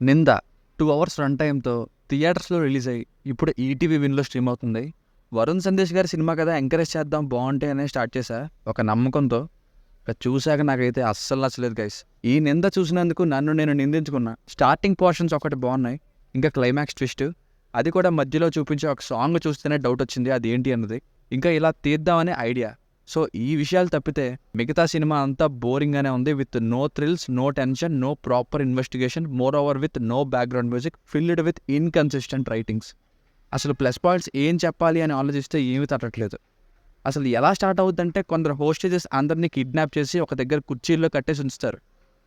నింద 2 hours run టైమ్‌తో థియేటర్స్‌లో release అయ్యి ఇప్పుడు ఈటీవీ విన్‌లో స్ట్రీమ్ అవుతుంది. వరుణ్ సందేశ్ గారి సినిమా కదా ఎంకరేజ్ చేద్దాం బావుంటాయి అనే స్టార్ట్ చేశా ఒక నమ్మకంతో. చూసాక నాకైతే అస్సలు నచ్చలేదు గైస్. ఈ నింద చూసినందుకు నన్ను నేను నిందించుకున్నా. స్టార్టింగ్ పోర్షన్స్ ఒకటి బాగున్నాయి. ఇంకా క్లైమాక్స్ ట్విస్ట్ అది కూడా మధ్యలో చూపించే ఒక సాంగ్ చూస్తేనే డౌట్ వచ్చింది అది ఏంటి అన్నది. ఇంకా ఇలా తీద్దామనే ఐడియా. సో ఈ విషయాలు తప్పితే మిగతా సినిమా అంతా బోరింగ్గానే ఉంది. With no thrills, no tension, no proper investigation, moreover with no background music, filled with inconsistent writings. అసలు ప్లస్ పాయింట్స్ ఏం చెప్పాలి అని ఆలోచిస్తే ఏమీ తట్టట్లేదు. అసలు ఎలా స్టార్ట్ అవుతుందంటే కొందరు హోస్టేజెస్ అందరినీ కిడ్నాప్ చేసి ఒక దగ్గర కుర్చీల్లో కట్టేసి ఉంచుతారు.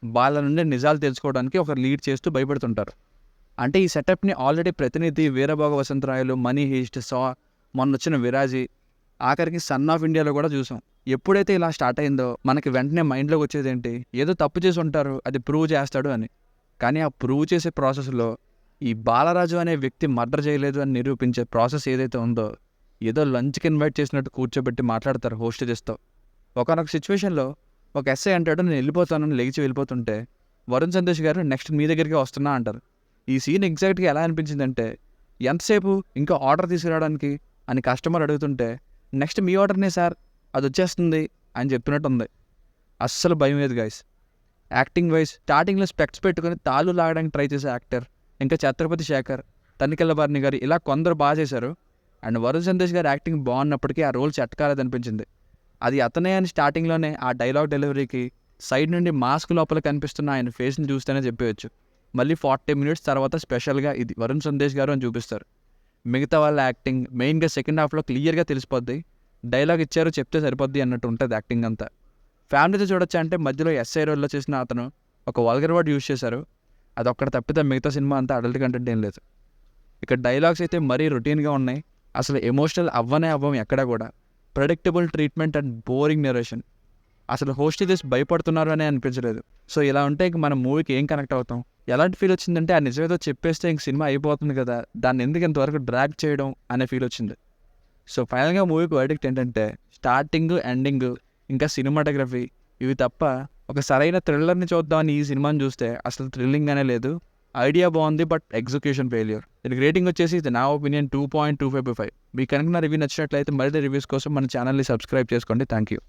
వాళ్ళ నుండి నిజాలు తెలుసుకోవడానికి ఒక లీడ్ చేస్తూ భయపడుతుంటారు. అంటే ఈ సెటప్ని ఆల్రెడీ ప్రతినిధి, వీరభోగ వసంతరాయలు, మనీ హీస్ట్, మొన్నొచ్చిన విరాజీ, ఆఖరికి సన్ ఆఫ్ ఇండియాలో కూడా చూసాం. ఎప్పుడైతే ఇలా స్టార్ట్ అయిందో మనకి వెంటనే మైండ్లోకి వచ్చేది ఏంటి, ఏదో తప్పు చేసి ఉంటారు అది ప్రూవ్ చేస్తాడు అని. కానీ ఆ ప్రూవ్ చేసే ప్రాసెస్లో ఈ బాలరాజు అనే వ్యక్తి మర్డర్ చేయలేదు అని నిరూపించే ప్రాసెస్ ఏదైతే ఉందో, ఏదో లంచ్కి ఇన్వైట్ చేసినట్టు కూర్చోబెట్టి మాట్లాడతారు హోస్టేజెస్తో. ఒకనొక సిచ్యువేషన్లో ఒక ఎస్ఐ అంటాడు నేను వెళ్ళిపోతానని లేచి వెళ్ళిపోతుంటే వరుణ్ సందేశ్ గారు నెక్స్ట్ మీ దగ్గరికి వస్తున్నా అంటారు. ఈ సీన్ ఎగ్జాక్ట్గా ఎలా అనిపించిందంటే ఎంతసేపు ఇంకా ఆర్డర్ తీసుకురావడానికి అని కస్టమర్ అడుగుతుంటే నెక్స్ట్ మీ ఆర్డర్నే సార్ అది వచ్చేస్తుంది అని చెప్పినట్టు ఉంది. అస్సలు భయం లేదు గైస్. యాక్టింగ్ వైజ్ స్టార్టింగ్లో స్పెక్ట్స్ పెట్టుకుని తాళ్ళు లాగడానికి ట్రై చేసే యాక్టర్, ఇంకా ఛత్రపతి శేఖర్, తనికెళ్ళ భరణి గారు ఇలా కొందరు బాగా చేశారు. అండ్ వరుణ్ సందేశ్ గారి యాక్టింగ్ బాగున్నప్పటికీ ఆ రోల్ సెట్ కాలేదనిపించింది. అది అతనే అని స్టార్టింగ్లోనే ఆ డైలాగ్ డెలివరీకి సైడ్ నుండి మాస్క్ లోపల కనిపిస్తున్న ఆయన ఫేస్ని చూస్తేనే చెప్పేయచ్చు. మళ్ళీ 40 మినిట్స్ తర్వాత స్పెషల్గా ఇది వరుణ్ సందేశ్ గారు అని చూపిస్తారు. మిగతా వాళ్ళ యాక్టింగ్ మెయిన్గా సెకండ్ హాఫ్లో క్లియర్గా తెలిసిపోద్ది. డైలాగ్ ఇచ్చారు చెప్తే సరిపోద్ది అన్నట్టు ఉంటుంది యాక్టింగ్ అంతా. ఫ్యామిలీతో చూడొచ్చా అంటే మధ్యలో ఎస్ఐ రోల్లో చేసిన అతను ఒక వల్గర్ వర్డ్ యూజ్ చేశారు. అదొక్కటి తప్పితే మిగతా సినిమా అంతా అడల్ట్ కంటెంట్ ఏం లేదు. ఇక డైలాగ్స్ అయితే మరీ రొటీన్గా ఉన్నాయి. అసలు ఎమోషనల్ అవ్వం ఎక్కడా కూడా. Predictable treatment and boring narration. అసలు హోస్టేజెస్ భయపడుతున్నారు అనే అనిపించలేదు. సో ఇలా ఉంటే ఇంక మనం మూవీకి ఏం కనెక్ట్ అవుతాం? ఎలాంటి ఫీల్ వచ్చిందంటే ఆ నిజమేదో చెప్పేస్తే ఇంక సినిమా అయిపోతుంది కదా, దాన్ని ఎందుకు ఇంతవరకు డ్రాగ్ చేయడం అనే ఫీల్ వచ్చింది. సో ఫైనల్గా మూవీకి వర్డిక్ట్ ఏంటంటే స్టార్టింగ్, ఎండింగ్, ఇంకా సినిమాటోగ్రఫీ ఇవి తప్ప ఒక సరైన థ్రిల్లర్ని చూద్దామని ఈ సినిమాని చూస్తే అసలు థ్రిల్లింగ్ అనే లేదు. ఐడియా బాగుంది బట్ ఎగ్జిక్యూషన్ ఫెయిల్యూర్. దీనికి రేటింగ్ వచ్చేసి ఇది నా ఒపీనియన్ 2.25/5. మీకు కనుక నా రివ్యూ నచ్చినట్లయితే మరిన్ని రివ్యూస్ కోసం మన ఛానల్ని సబ్స్క్రైబ్ చేసుకోండి. Thank you.